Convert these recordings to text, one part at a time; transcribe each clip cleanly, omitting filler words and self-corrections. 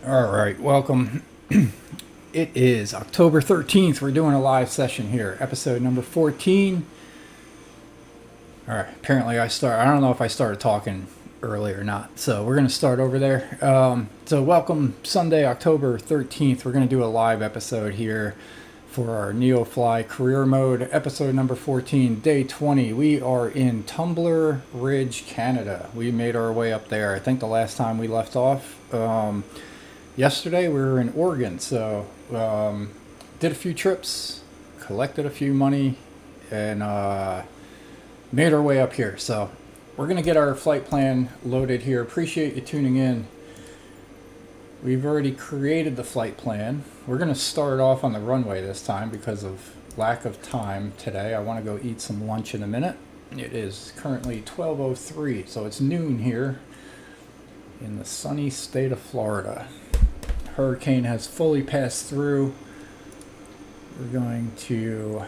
All right, welcome. It is October 13th. We're doing a live session here, episode number 14. All right, apparently I don't know if I started talking early or not, so we're going to start over there. So welcome, Sunday, October 13th. We're going to do a live episode here for our NeoFly career mode, episode number 14, day 20. We are in Tumbler Ridge, Canada. We made our way up there. I think the last time we left off, yesterday we were in Oregon, so did a few trips, collected a few money, and made our way up here. So we're going to get our flight plan loaded here. Appreciate you tuning in. We've already created the flight plan. We're going to start off on the runway this time because of lack of time today. I want to go eat some lunch in a minute. It is currently 12:03, so it's noon here in the sunny state of Florida. Hurricane has fully passed through. We're going to...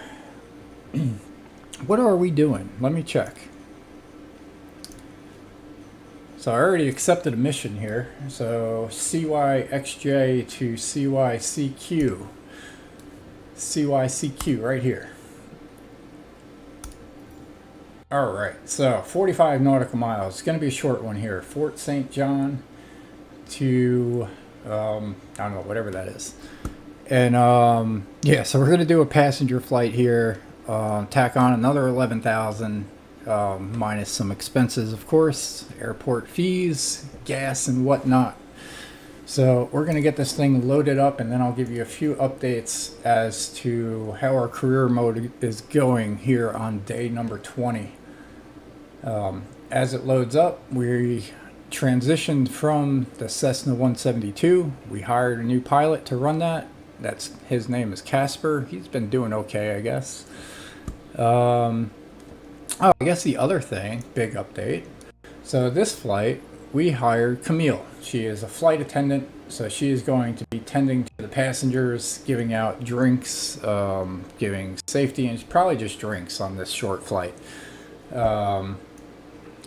What are we doing? Let me check. So I already accepted a mission here. So CYXJ to CYCQ. CYCQ right here. Alright, so 45 nautical miles. It's going to be a short one here. Fort St. John to... I don't know, whatever that is. And yeah, so we're going to do a passenger flight here. Tack on another 11,000 minus some expenses, of course, airport fees, gas, and whatnot. So we're going to get this thing loaded up, and then I'll give you a few updates as to how our career mode is going here on day number 20. As it loads up, we transitioned from the Cessna 172. We hired a new pilot to run that. His name is Casper. He's been doing okay, I guess. I guess the other thing, big update. So this flight, we hired Camille. She is a flight attendant, so she is going to be tending to the passengers, giving out drinks, giving safety, and probably just drinks on this short flight.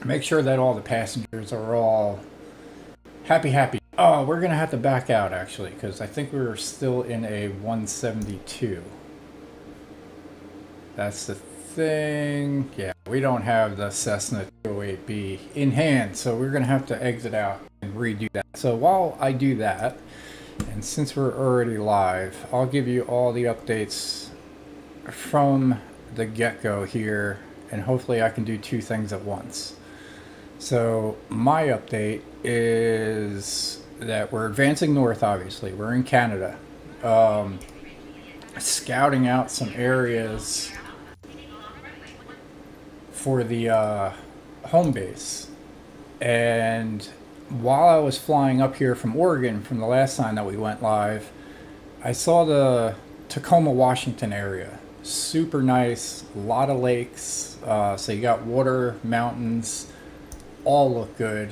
Make sure that all the passengers are all happy. Oh, we're going to have to back out, actually, because I think we're still in a 172. That's the thing. Yeah, we don't have the Cessna 208B in hand, so we're going to have to exit out and redo that. So while I do that, and since we're already live, I'll give you all the updates from the get-go here, and hopefully I can do two things at once. So my update is that we're advancing north, obviously. We're in Canada. Scouting out some areas for the home base. And while I was flying up here from Oregon from the last time that we went live, I saw the Tacoma, Washington area. Super nice, a lot of lakes. So you got water, mountains, all look good.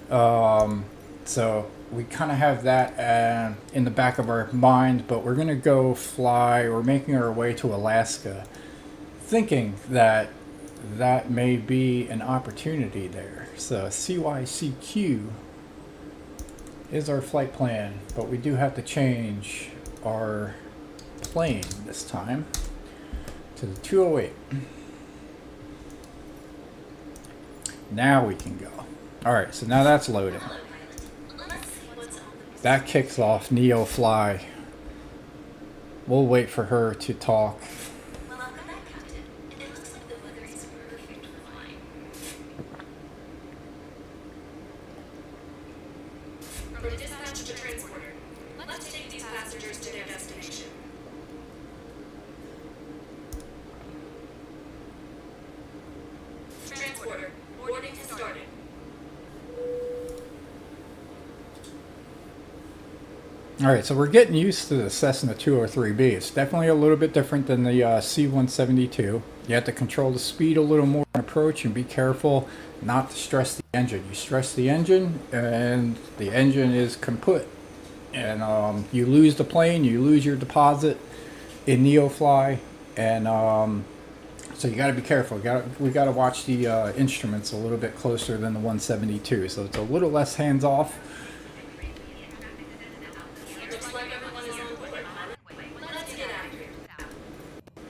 So we kind of have that in the back of our mind, but we're going to go fly. We're making our way to Alaska, thinking that that may be an opportunity there. So CYCQ is our flight plan, but we do have to change our plane this time to the 208. Now we can go. Alright, so now that's loading. That kicks off NeoFly. We'll wait for her to talk. Alright, so we're getting used to the Cessna 203B. It's definitely a little bit different than the C-172. You have to control the speed a little more on approach and be careful not to stress the engine. You stress the engine and the engine is kaput. And you lose the plane, you lose your deposit in NeoFly. And so you got to be careful. We got to watch the instruments a little bit closer than the 172. So it's a little less hands-off.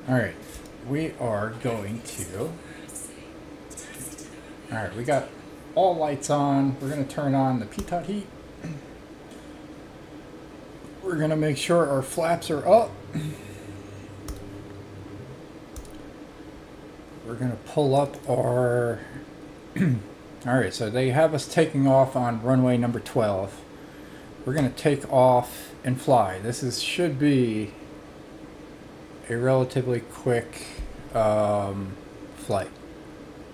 All right, we are going to. All right, we got all lights on. We're going to turn on the pitot heat. We're going to make sure our flaps are up. We're going to pull up our. All right, so they have us taking off on runway number 12. We're going to take off and fly. This should be a relatively quick flight.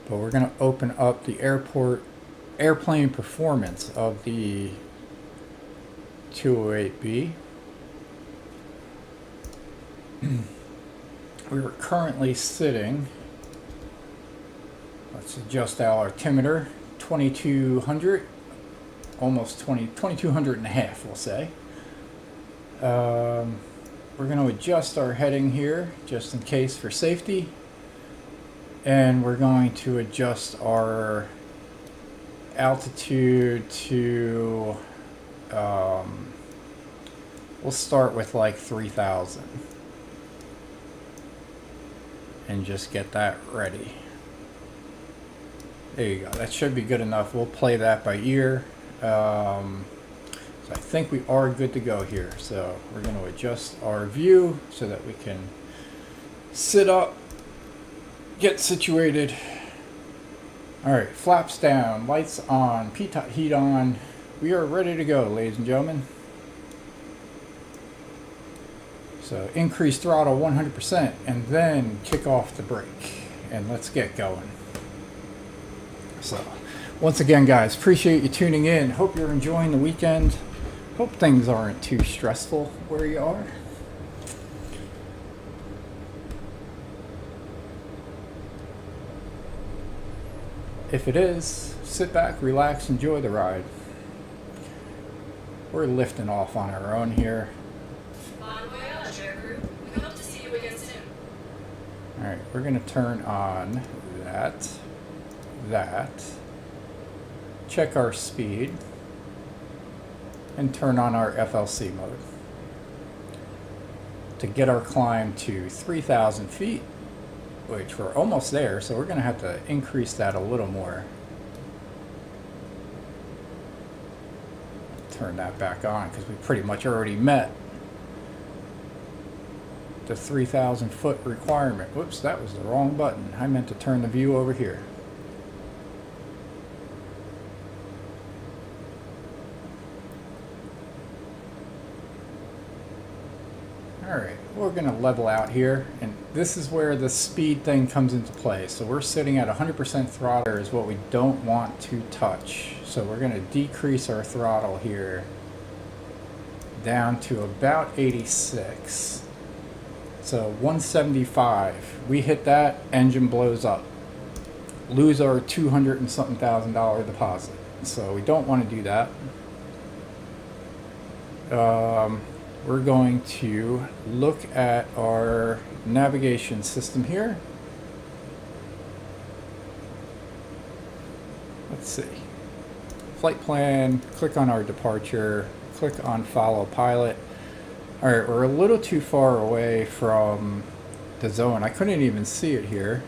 But we're going to open up the airplane performance of the 208B. We are currently sitting, let's adjust our altimeter, 2200, almost 2200 and a half, we'll say. We're going to adjust our heading here just in case for safety. And we're going to adjust our altitude to, we'll start with like 3,000. And just get that ready. There you go. That should be good enough. We'll play that by ear. So I think we are good to go here. So we're going to adjust our view so that we can sit up, get situated. All right, flaps down, lights on, pitot heat on. We are ready to go, ladies and gentlemen. So increase throttle 100% and then kick off the brake and let's get going. So once again, guys, appreciate you tuning in. Hope you're enjoying the weekend. Hope things aren't too stressful where you are. If it is, sit back, relax, enjoy the ride. We're lifting off on our own here. Bon voyage, air crew. We hope to see you again soon. Alright, we're going to turn on that, check our speed, and turn on our FLC mode to get our climb to 3,000 feet, which we're almost there, so we're going to have to increase that a little more. Turn that back on because we pretty much already met the 3,000 foot requirement. Whoops, that was the wrong button. I meant to turn the view over here. Alright, we're going to level out here, and this is where the speed thing comes into play. So we're sitting at 100% throttle is what we don't want to touch. So we're going to decrease our throttle here down to about 86. So 175. We hit that, engine blows up. Lose our $200 and something thousand deposit. So we don't want to do that. We're going to look at our navigation system here. Let's see. Flight plan, click on our departure, click on follow pilot. All right, we're a little too far away from the zone. I couldn't even see it here.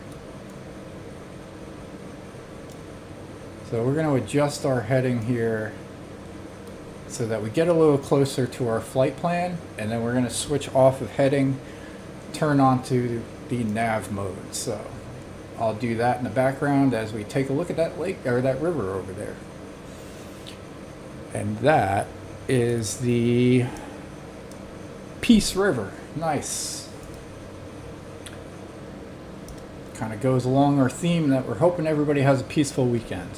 So we're going to adjust our heading here so that we get a little closer to our flight plan, and then we're going to switch off of heading, turn on to the nav mode. So I'll do that in the background as we take a look at that lake or that river over there. And that is the Peace River. Nice. Kind of goes along our theme that we're hoping everybody has a peaceful weekend.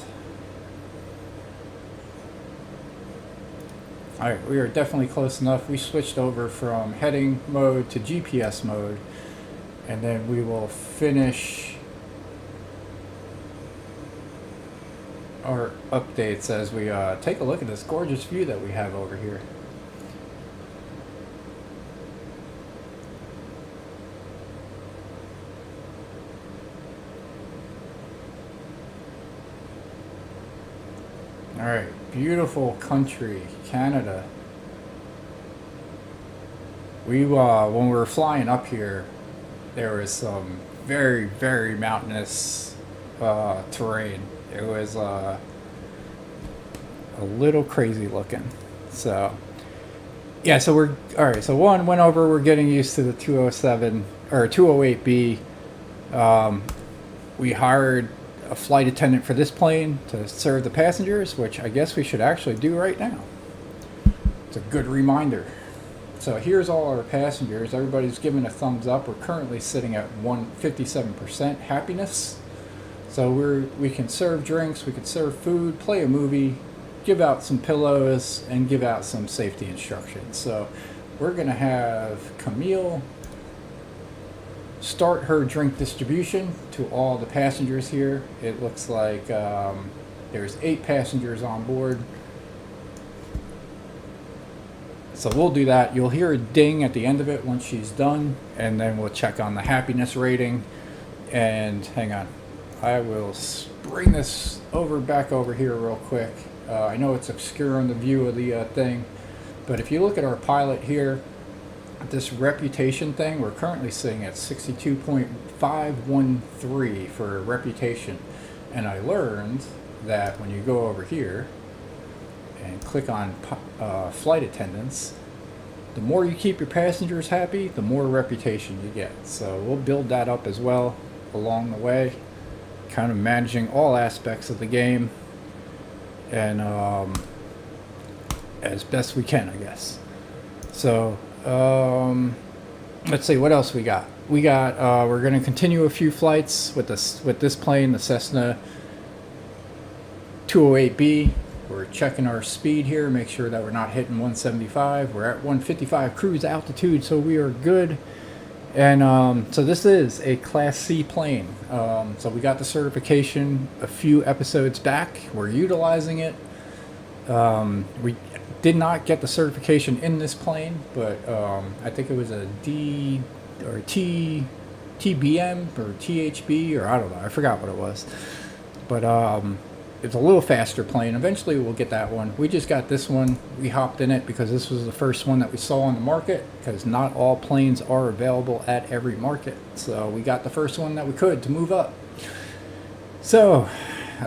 Alright, we are definitely close enough. We switched over from heading mode to GPS mode, and then we will finish our updates as we take a look at this gorgeous view that we have over here. All right, beautiful country, Canada. We when we were flying up here, there was some very, very mountainous terrain. It was a little crazy looking. So, yeah, so we're all right. So one went over. We're getting used to the 207 or 208B. We hired a flight attendant for this plane to serve the passengers, which I guess we should actually do right now. It's a good reminder. So here's all our passengers. Everybody's giving a thumbs up. We're currently sitting at 157% happiness. So we can serve drinks, we can serve food, play a movie, give out some pillows, and give out some safety instructions. So we're going to have Camille start her drink distribution to all the passengers here. It looks like there's 8 passengers on board. So we'll do that. You'll hear a ding at the end of it once she's done, and then we'll check on the happiness rating. And hang on, I will bring this back over here real quick. I know it's obscuring the view of the thing, but if you look at our pilot here, this reputation thing, we're currently sitting at 62.513 for reputation. And I learned that when you go over here and click on flight attendants, the more you keep your passengers happy, the more reputation you get. So we'll build that up as well along the way, kind of managing all aspects of the game, and as best we can, I guess. So let's see what else we got. We're going to continue a few flights with this plane, the Cessna 208B. We're checking our speed here, make sure that we're not hitting 175. We're at 155 cruise altitude, so we are good. And so this is a Class C plane. So we got the certification a few episodes back. We're utilizing it. We did not get the certification in this plane, but I think it was a D or TBM or THB, or I don't know. I forgot what it was. But it's a little faster plane. Eventually we'll get that one. We just got this one. We hopped in it because this was the first one that we saw on the market, because not all planes are available at every market. So we got the first one that we could to move up. So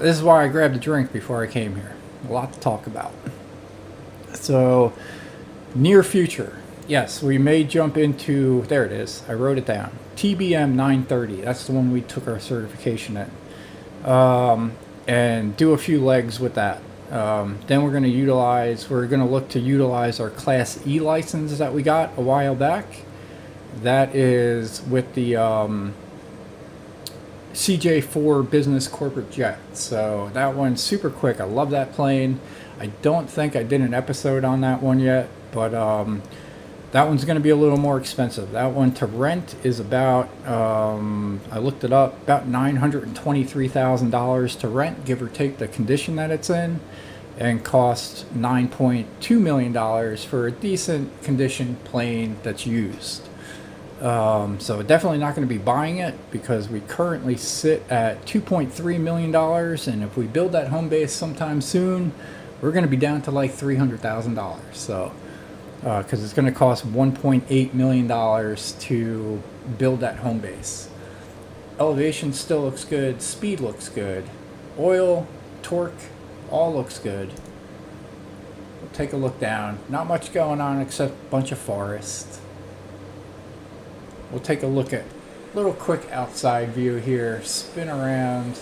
this is why I grabbed a drink before I came here. A lot to talk about. So near future. Yes, we may jump into, there it is. I wrote it down. TBM 930. That's the one we took our certification in. And do a few legs with that. Then we're going to look to utilize our Class E license that we got a while back. That is with the CJ4 business corporate jet. So that one's super quick. I love that plane. I don't think I did an episode on that one yet, but that one's going to be a little more expensive. That one to rent is about, I looked it up, about $923,000 to rent, give or take the condition that it's in, and costs $9.2 million for a decent condition plane that's used. So definitely not going to be buying it, because we currently sit at $2.3 million, and if we build that home base sometime soon, we're going to be down to like $300,000. So because it's going to cost $1.8 million to build that home base. Elevation still looks good. Speed looks good. Oil, torque, all looks good. We'll take a look down. Not much going on except a bunch of forest. We'll take a look at a little quick outside view here. Spin around.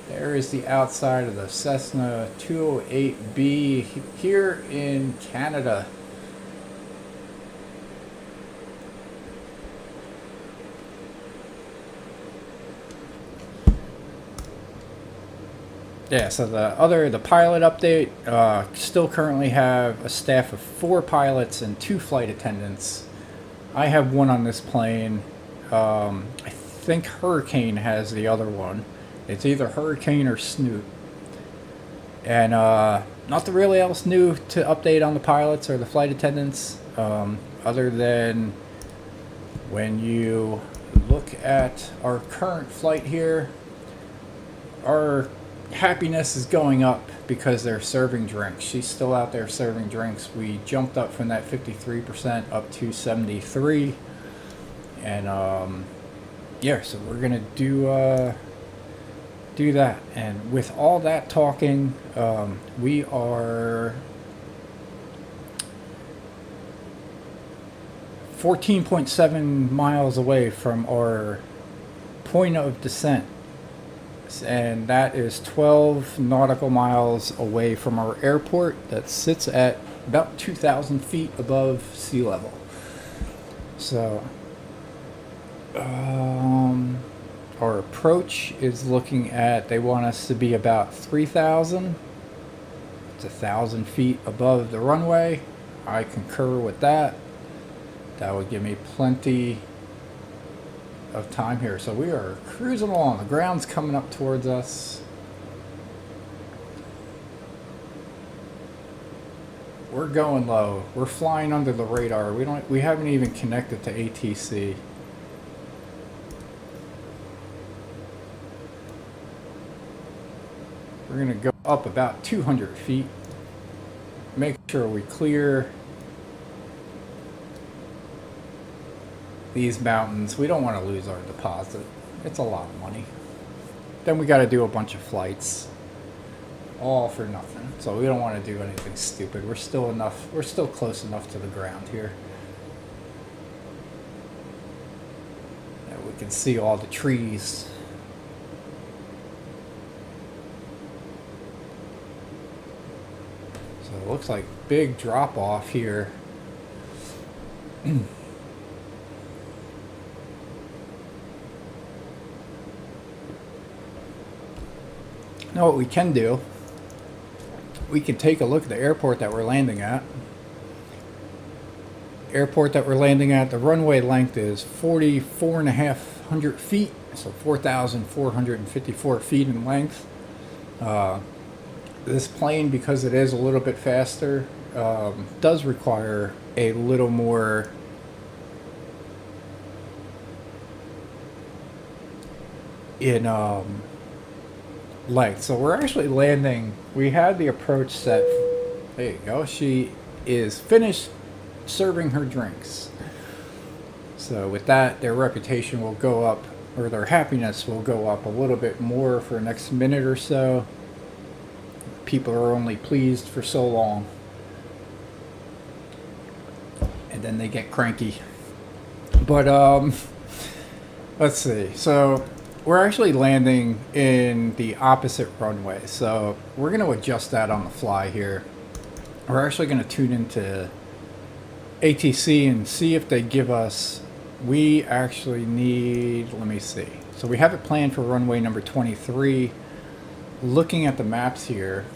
There is the outside of the Cessna 208B here in Canada. Yeah, so the pilot update, still currently have a staff of 4 pilots and 2 flight attendants. I have one on this plane. I think Hurricane has the other one. It's either Hurricane or Snoot. And nothing really else new to update on the pilots or the flight attendants, other than when you look at our current flight here, our happiness is going up because they're serving drinks. She's still out there serving drinks. We jumped up from that 53% up to 73%. And yeah, so we're gonna do that. And with all that talking, we are 14.7 miles away from our point of descent, and that is 12 nautical miles away from our airport that sits at about 2,000 feet above sea level. So our approach is looking at, they want us to be about 3,000. It's 1,000 feet above the runway. I concur with that. That would give me plenty of time here. So we are cruising along. The ground's coming up towards us. We're going low. We're flying under the radar. We haven't even connected to ATC. We're gonna go up about 200 feet. Make sure we clear these mountains. We don't want to lose our deposit. It's a lot of money. Then we got to do a bunch of flights, all for nothing. So we don't want to do anything stupid. We're still close enough to the ground here that we can see all the trees. So it looks like big drop off here. Now what we can do, we can take a look at the airport that we're landing at. Airport that we're landing at, the runway length is 44,500 feet, so 4,454 feet in length. This plane, because it is a little bit faster, does require a little more in length. So we're actually landing, we had the approach set. There you go. She is finished serving her drinks. So with that, their reputation will go up, or their happiness will go up a little bit more for the next minute or so. People are only pleased for so long, and then they get cranky. But let's see. So we're actually landing in the opposite runway, so we're going to adjust that on the fly here. We're actually going to tune into ATC and see if they give us, we actually need, let me see. So we have it planned for runway number 23. Looking at the maps here,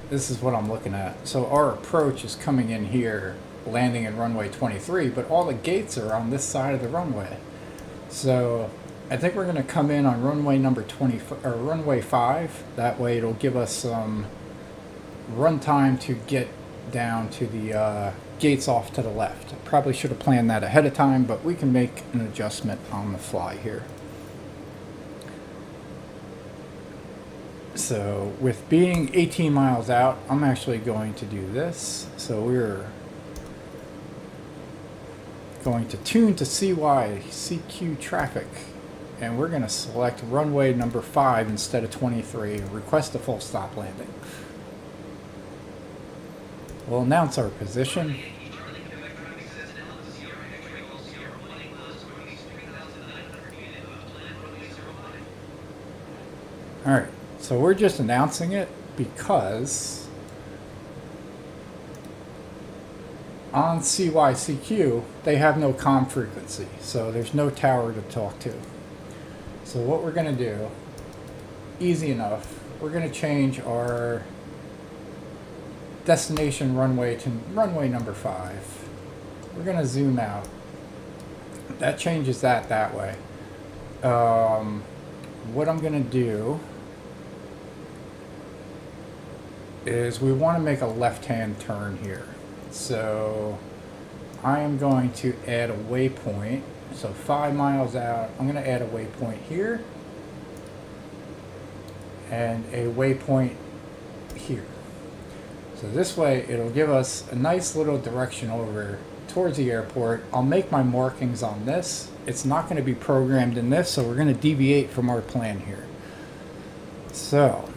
this is what I'm looking at. So our approach is coming in here, landing in runway 23, but all the gates are on this side of the runway. So I think we're going to come in on runway number 20 or runway 5. That way it'll give us some run time to get down to the gates off to the left. I probably should have planned that ahead of time, but we can make an adjustment on the fly here. So with being 18 miles out, I'm actually going to do this. So we're going to tune to CQ traffic, and we're going to select runway number 5 instead of 23 and request a full stop landing. We'll announce our position. Alright, so we're just announcing it because on CYCQ they have no comm frequency, so there's no tower to talk to. So what we're going to do, easy enough, we're going to change our destination runway to runway number 5. We're going to zoom out. That changes that way. What I'm going to do is we want to make a left-hand turn here. So I am going to add a waypoint. So 5 miles out, I'm going to add a waypoint here and a waypoint here. So this way it'll give us a nice little direction over towards the airport. I'll make my markings on this. It's not going to be programmed in this, so we're going to deviate from our plan here. So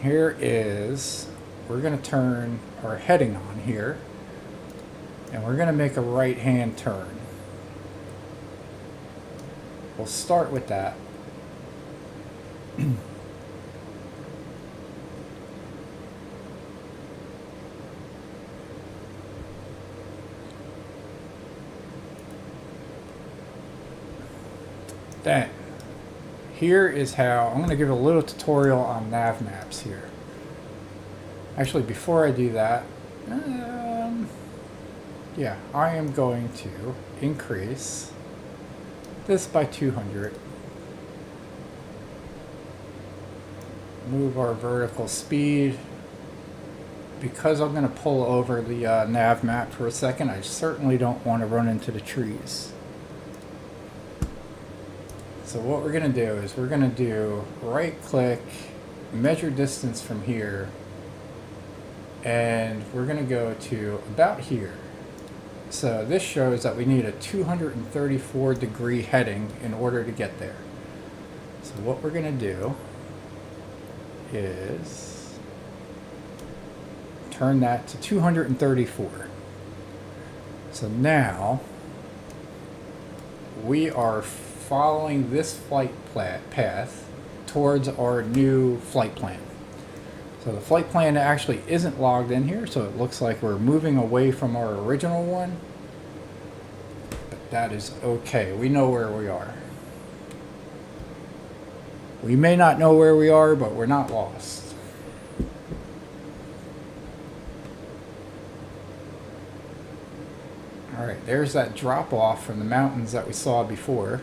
here is, we're going to turn our heading on here, and we're going to make a right-hand turn. We'll start with that. Then, here is how, I'm going to give a little tutorial on nav maps here. Actually, before I do that, yeah, I am going to increase this by 200. Move our vertical speed. Because I'm going to pull over the nav map for a second, I certainly don't want to run into the trees. So what we're going to do is we're going to do right click, measure distance from here, and we're going to go to about here. So this shows that we need a 234 degree heading in order to get there. So what we're going to do is turn that to 234. So now we are following this flight path towards our new flight plan. So the flight plan actually isn't logged in here, so it looks like we're moving away from our original one. But that is okay. We know where we are. We may not know where we are, but we're not lost. All right, there's that drop off from the mountains that we saw before.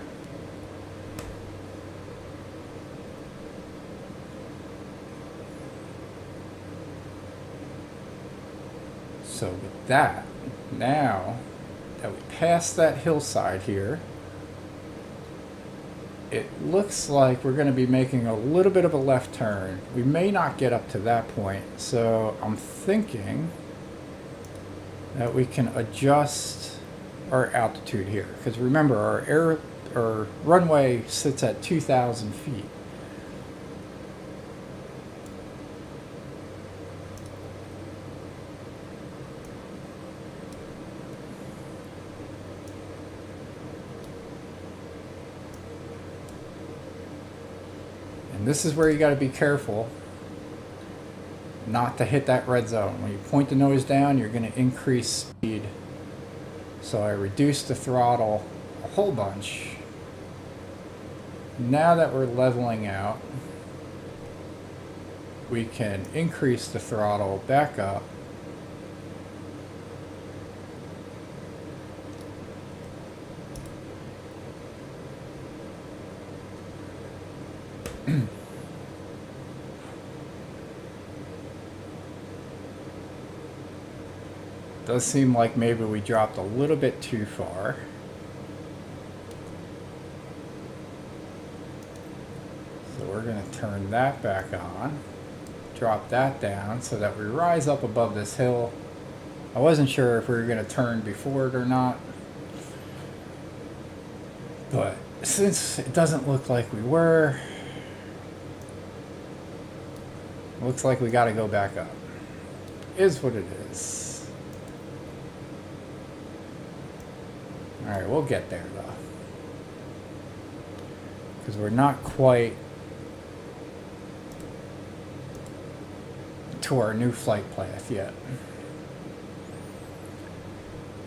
So with that, now that we passed that hillside here, it looks like we're going to be making a little bit of a left turn. We may not get up to that point, so I'm thinking that we can adjust our altitude here. Because remember, our runway sits at 2,000 feet. This is where you got to be careful not to hit that red zone. When you point the nose down, you're going to increase speed. So I reduced the throttle a whole bunch. Now that we're leveling out, we can increase the throttle back up. Does seem like maybe we dropped a little bit too far. So we're going to turn that back on, drop that down so that we rise up above this hill. I wasn't sure if we were going to turn before it or not, but since it doesn't look like we were, looks like we got to go back up. Is what it is. Alright, we'll get there though. Because we're not quite to our new flight path yet.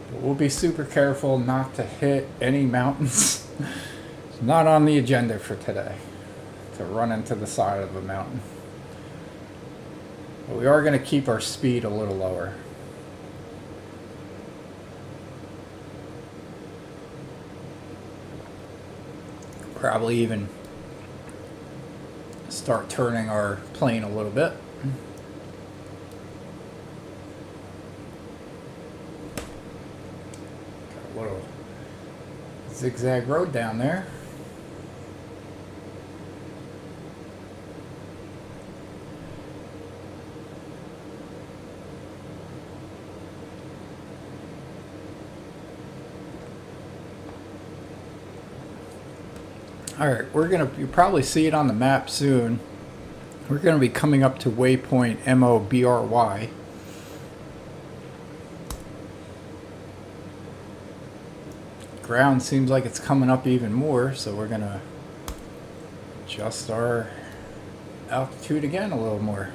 But we'll be super careful not to hit any mountains. It's not on the agenda for today to run into the side of a mountain. But we are going to keep our speed a little lower. Probably even start turning our plane a little bit. Got a little zigzag road down there. Alright, you'll probably see it on the map soon. We're gonna be coming up to waypoint MOBRY. Ground seems like it's coming up even more, so we're gonna adjust our altitude again a little more.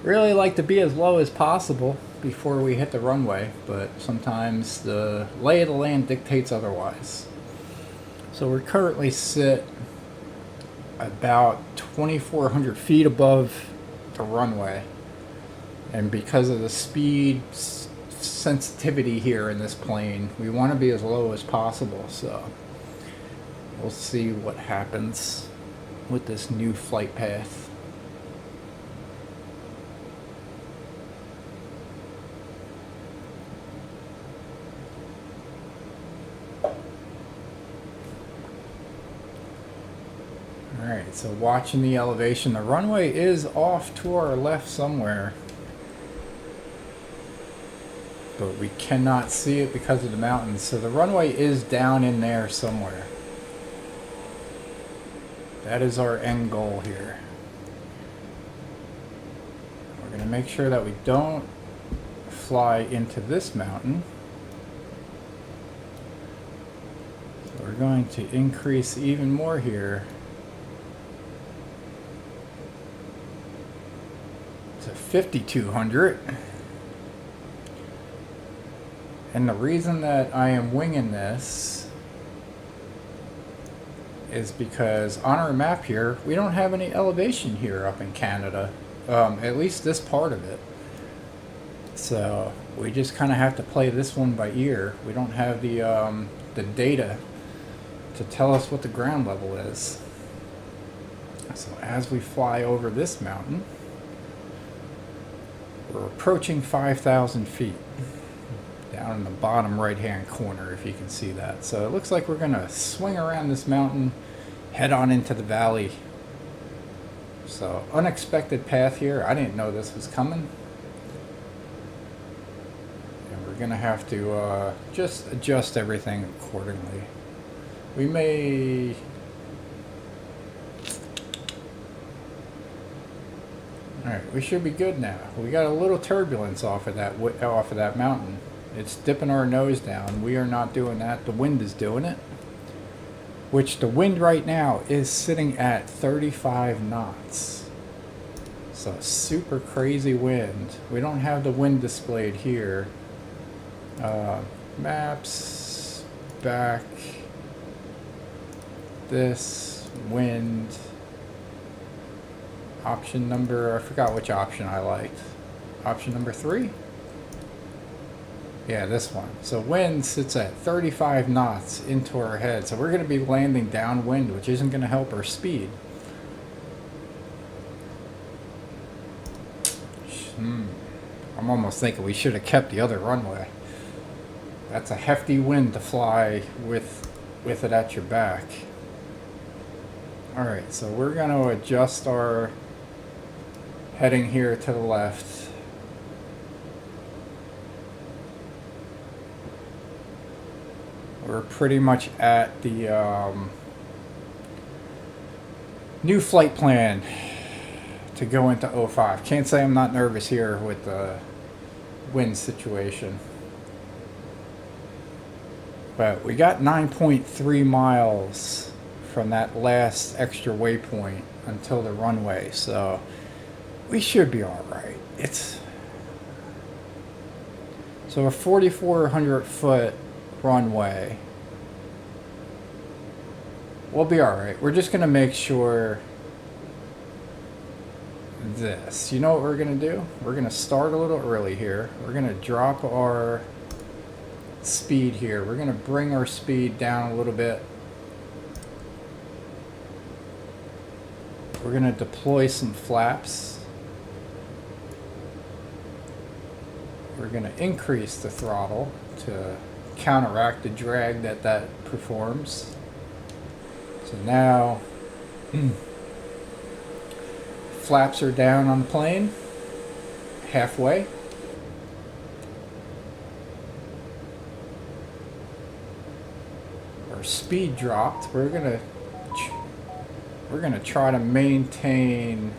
Really like to be as low as possible before we hit the runway, but sometimes the lay of the land dictates otherwise. So we're currently sit about 2,400 feet above the runway, and because of the speed sensitivity here in this plane, we want to be as low as possible. So we'll see what happens with this new flight path. Alright, so watching the elevation, the runway is off to our left somewhere, but we cannot see it because of the mountains. So the runway is down in there somewhere. That is our end goal here. We're going to make sure that we don't fly into this mountain. So we're going to increase even more here to 5,200. And the reason that I am winging this is because on our map here, we don't have any elevation here up in Canada. At least this part of it. So we just kind of have to play this one by ear. We don't have the data to tell us what the ground level is. So as we fly over this mountain, we're approaching 5,000 feet. Down in the bottom right hand corner, if you can see that. So it looks like we're gonna swing around this mountain, head on into the valley. So unexpected path here. I didn't know this was coming, and we're gonna have to just adjust everything accordingly. We may alright, we should be good now. We got a little turbulence off of that mountain. It's dipping our nose down. We are not doing that. The wind is doing it. Which the wind right now is sitting at 35 knots. So super crazy wind. We don't have the wind displayed here. Maps, back, this, wind, option number, I forgot which option I liked. Option number 3? Yeah, this one. So wind sits at 35 knots into our head. So we're going to be landing downwind, which isn't going to help our speed. I'm almost thinking we should have kept the other runway. That's a hefty wind to fly with it at your back. Alright, so we're going to adjust our heading here to the left. We're pretty much at the new flight plan to go into 05. Can't say I'm not nervous here with the wind situation. But we got 9.3 miles from that last extra waypoint until the runway, so we should be alright. So a 4,400 foot runway. We'll be alright. We're just going to make sure this. You know what we're going to do? We're going to start a little early here. We're going to drop our speed here. We're going to bring our speed down a little bit. We're going to deploy some flaps. We're going to increase the throttle to counteract the drag that performs. So now flaps are down on the plane halfway. Our speed dropped. We're gonna we're going to try to maintain,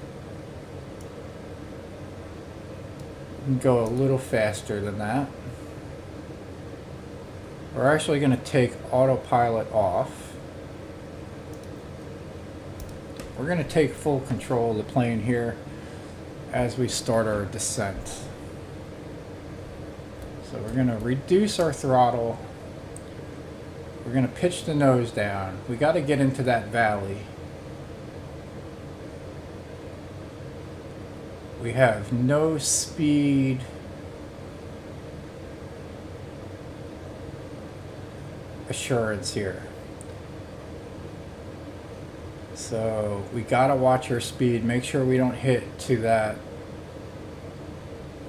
go a little faster than that. We're actually going to take autopilot off. We're going to take full control of the plane here as we start our descent. So we're going to reduce our throttle. We're going to pitch the nose down. We got to get into that valley. We have no speed assurance here. So we got to watch our speed, make sure we don't hit to that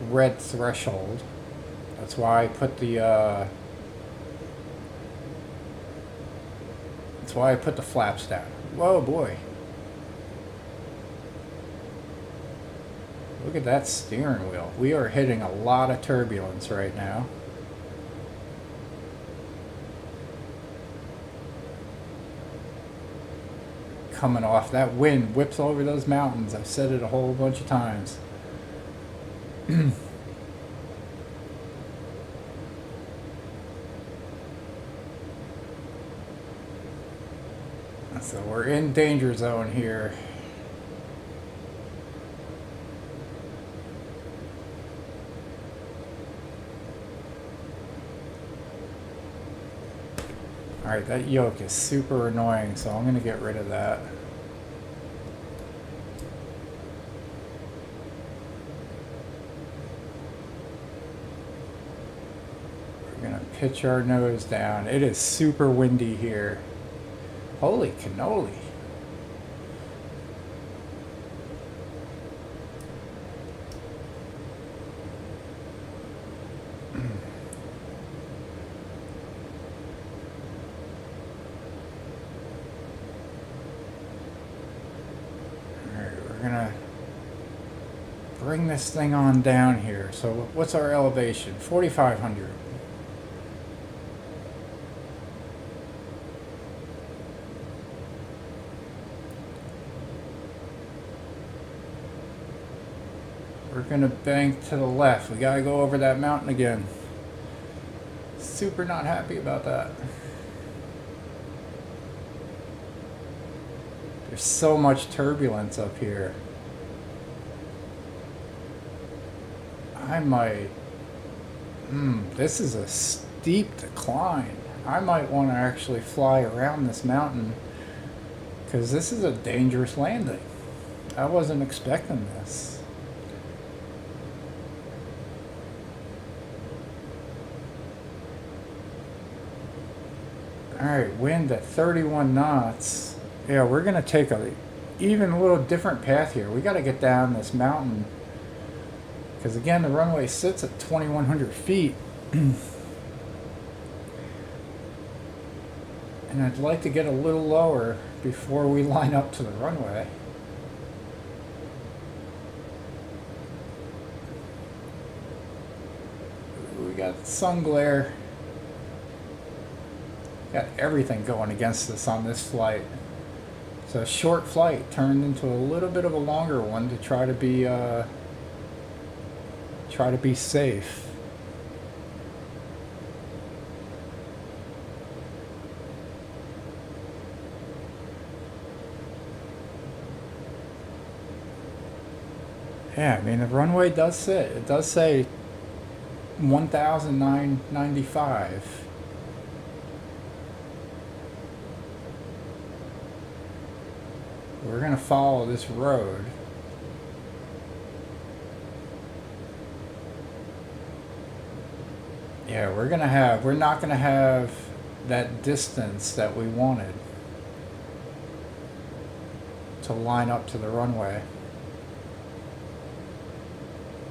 red threshold. That's why I put the flaps down. Whoa, boy. Look at that steering wheel. We are hitting a lot of turbulence right now. Coming off, that wind whips over those mountains. I've said it a whole bunch of times. So we're in danger zone here. Alright, that yoke is super annoying, so I'm going to get rid of that. We're going to pitch our nose down. It is super windy here. Holy cannoli. We're gonna bring this thing on down here. So what's our elevation? 4,500. We're gonna bank to the left. We gotta go over that mountain again. Super not happy about that. There's so much turbulence up here. I might... this is a steep decline. I might want to actually fly around this mountain because this is a dangerous landing. I wasn't expecting this. Alright, wind at 31 knots. Yeah, we're going to take a even a little different path here. We got to get down this mountain. Because again, the runway sits at 2,100 feet. And I'd like to get a little lower before we line up to the runway. We got sun glare. Got everything going against us on this flight. So a short flight turned into a little bit of a longer one to try to be safe. Yeah, I mean the runway does sit. It does say 1,995. We're going to follow this road. Yeah, we're not going to have that distance that we wanted to line up to the runway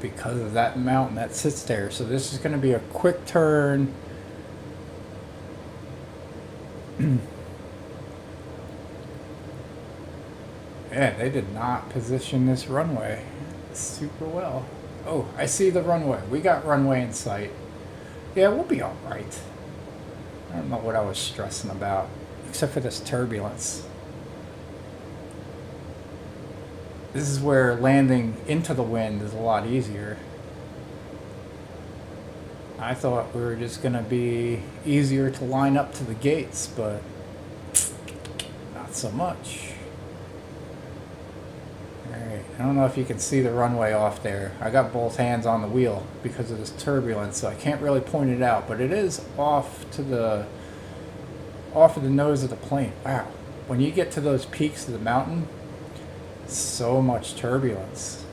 because of that mountain that sits there. So this is going to be a quick turn. Yeah, they did not position this runway super well. Oh, I see the runway. We got runway in sight. Yeah, we'll be all right. I don't know what I was stressing about, except for this turbulence. This is where landing into the wind is a lot easier. I thought we were just going to be easier to line up to the gates, but not so much. Alright, I don't know if you can see the runway off there. I got both hands on the wheel because of this turbulence, so I can't really point it out, but it is off of the nose of the plane. Wow, when you get to those peaks of the mountain, so much turbulence.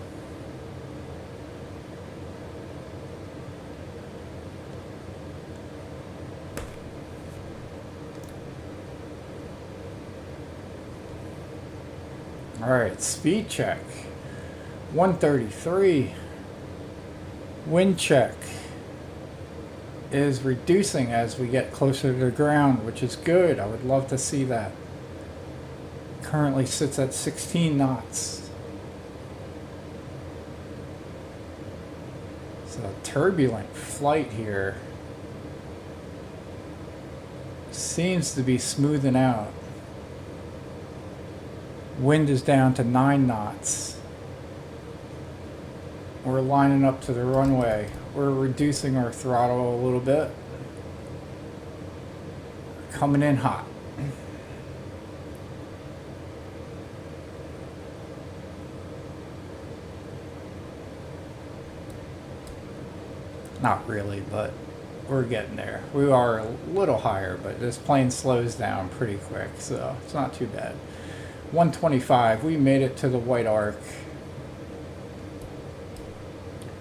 Alright, speed check. 133. Wind check is reducing as we get closer to the ground, which is good. I would love to see that. Currently sits at 16 knots. So turbulent flight here. Seems to be smoothing out. Wind is down to 9 knots. We're lining up to the runway. We're reducing our throttle a little bit. Coming in hot. Not really, but we're getting there. We are a little higher, but this plane slows down pretty quick, so it's not too bad. 125, we made it to the white arc.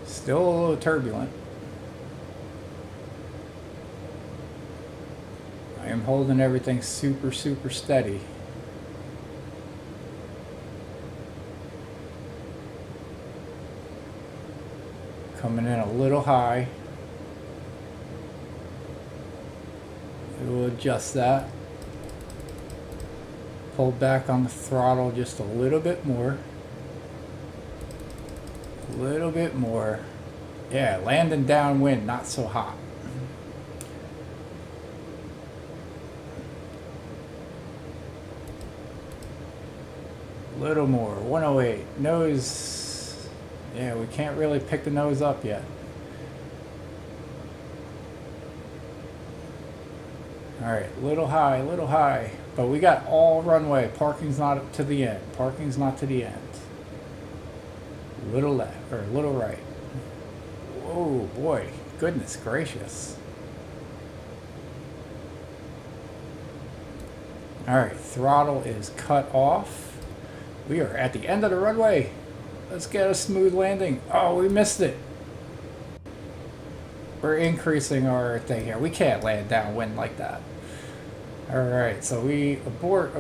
Still a little turbulent. I am holding everything super steady. Coming in a little high. We'll adjust that. Pull back on the throttle just a little bit more. A little bit more. Yeah, landing downwind, not so hot. A little more. 108. Nose. Yeah, we can't really pick the nose up yet. Alright, little high, but we got all runway. Parking's not to the end. Parking's not to the end. Little left, or little right. Whoa, boy, goodness gracious. Alright, throttle is cut off. We are at the end of the runway. Let's get a smooth landing. Oh, we missed it. We're increasing our thing here. We can't land downwind like that. Alright, so we abort.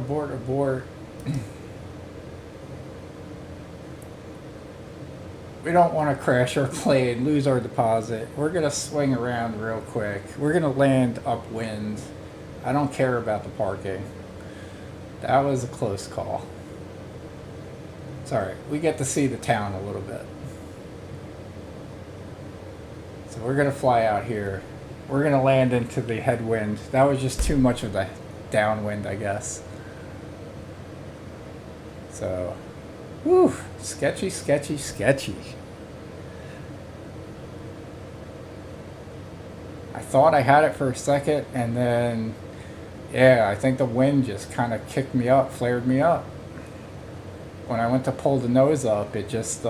We don't want to crash our plane, lose our deposit. We're going to swing around real quick. We're going to land upwind. I don't care about the parking. That was a close call. It's alright. We get to see the town a little bit. So we're going to fly out here. We're going to land into the headwind. That was just too much of the downwind, I guess. So, whew, sketchy. I thought I had it for a second, and then, yeah, I think the wind just kind of kicked me up, flared me up. When I went to pull the nose up, it just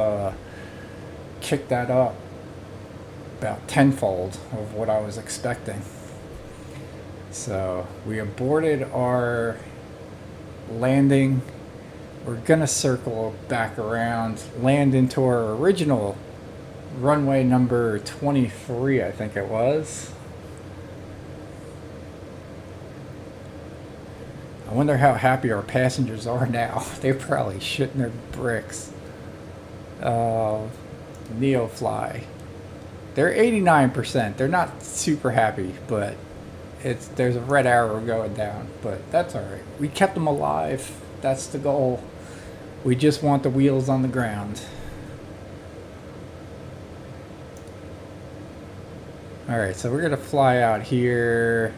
kicked that up about tenfold of what I was expecting. So we aborted our landing. We're gonna circle back around, land into our original runway number 23, I think it was. I wonder how happy our passengers are now. They're probably shitting their bricks. NeoFly. They're 89%. They're not super happy, but there's a red arrow going down. But that's all right. We kept them alive. That's the goal. We just want the wheels on the ground. All right, so we're gonna fly out here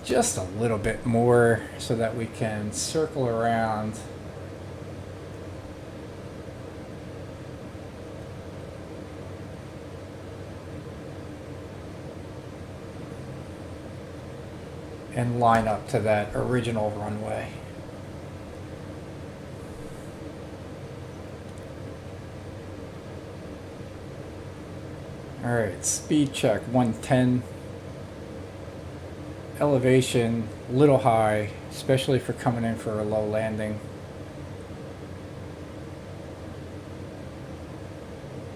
just a little bit more so that we can circle around. and line up to that original runway. Alright, speed check 110. Elevation little high, especially for coming in for a low landing.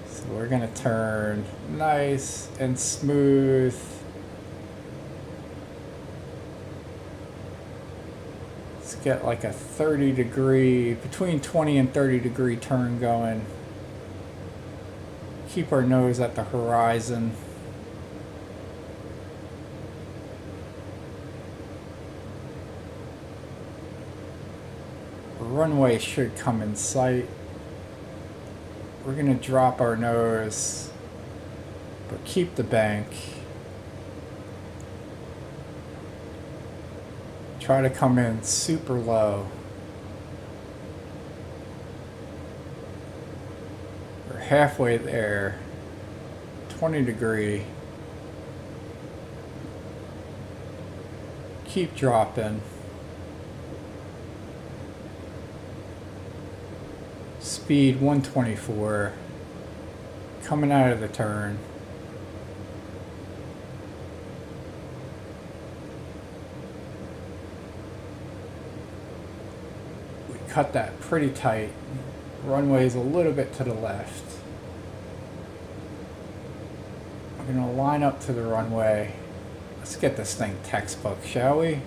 So we're gonna turn nice and smooth. Let's get like a 30 degree, between 20 and 30 degree turn going. Keep our nose at the horizon. The runway should come in sight. We're going to drop our nose, but keep the bank. Try to come in super low. We're halfway there. 20 degree. Keep dropping. Speed 124. Coming out of the turn. We cut that pretty tight. Runway's a little bit to the left. We're going to line up to the runway. Let's get this thing textbook, shall we?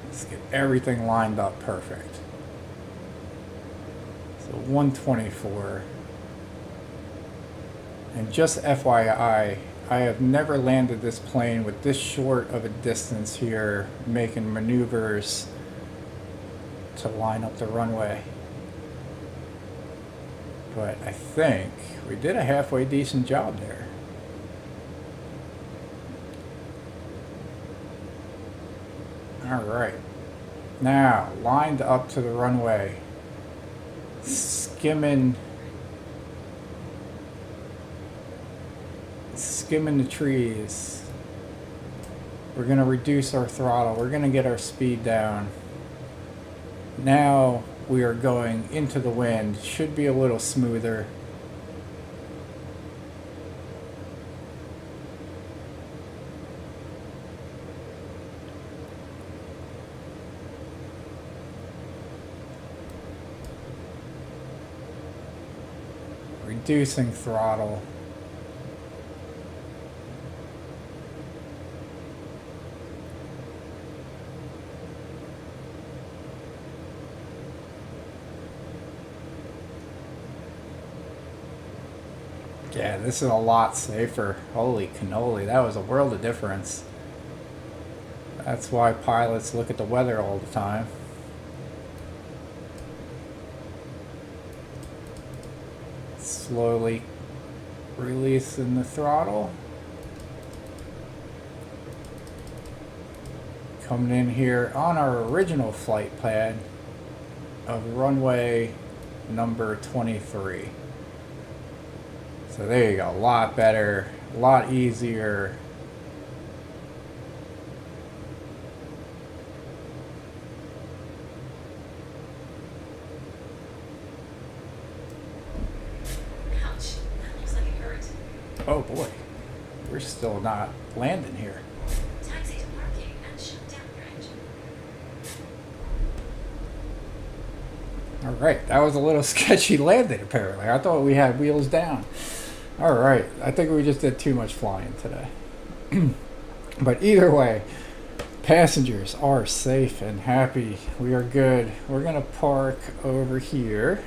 Let's get everything lined up perfect. So 124. And just FYI, I have never landed this plane with this short of a distance here, making maneuvers to line up the runway. But I think we did a halfway decent job there. Alright. Now, lined up to the runway. Skimming the trees. We're going to reduce our throttle. We're going to get our speed down. Now we are going into the wind. Should be a little smoother. Reducing throttle. Yeah, this is a lot safer. Holy cannoli, that was a world of difference. That's why pilots look at the weather all the time. Slowly releasing the throttle. Coming in here on our original flight plan of runway number 23. So there you go, a lot better, a lot easier. Ouch, that looks like it hurt. Oh boy, we're still not landing here. Taxi to parking and shut down bridge. Alright, that was a little sketchy landing apparently. I thought we had wheels down. Alright, I think we just did too much flying today. But either way, passengers are safe and happy. We are good. We're going to park over here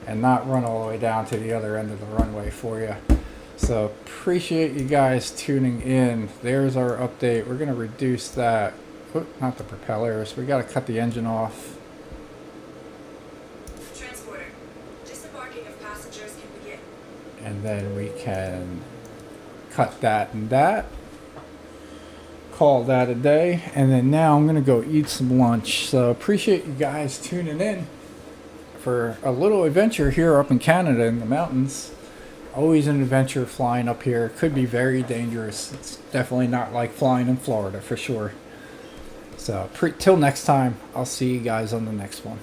and not run all the way down to the other end of the runway for you. So appreciate you guys tuning in. There's our update. We're going to reduce that. Oop, not the propellers. We got to cut the engine off. Transporter. Disembarking of passengers can begin. And then we can cut that and that. Call that a day. And then now I'm going to go eat some lunch. So appreciate you guys tuning in for a little adventure here up in Canada in the mountains. Always an adventure flying up here. Could be very dangerous. It's definitely not like flying in Florida for sure. So till next time, I'll see you guys on the next one.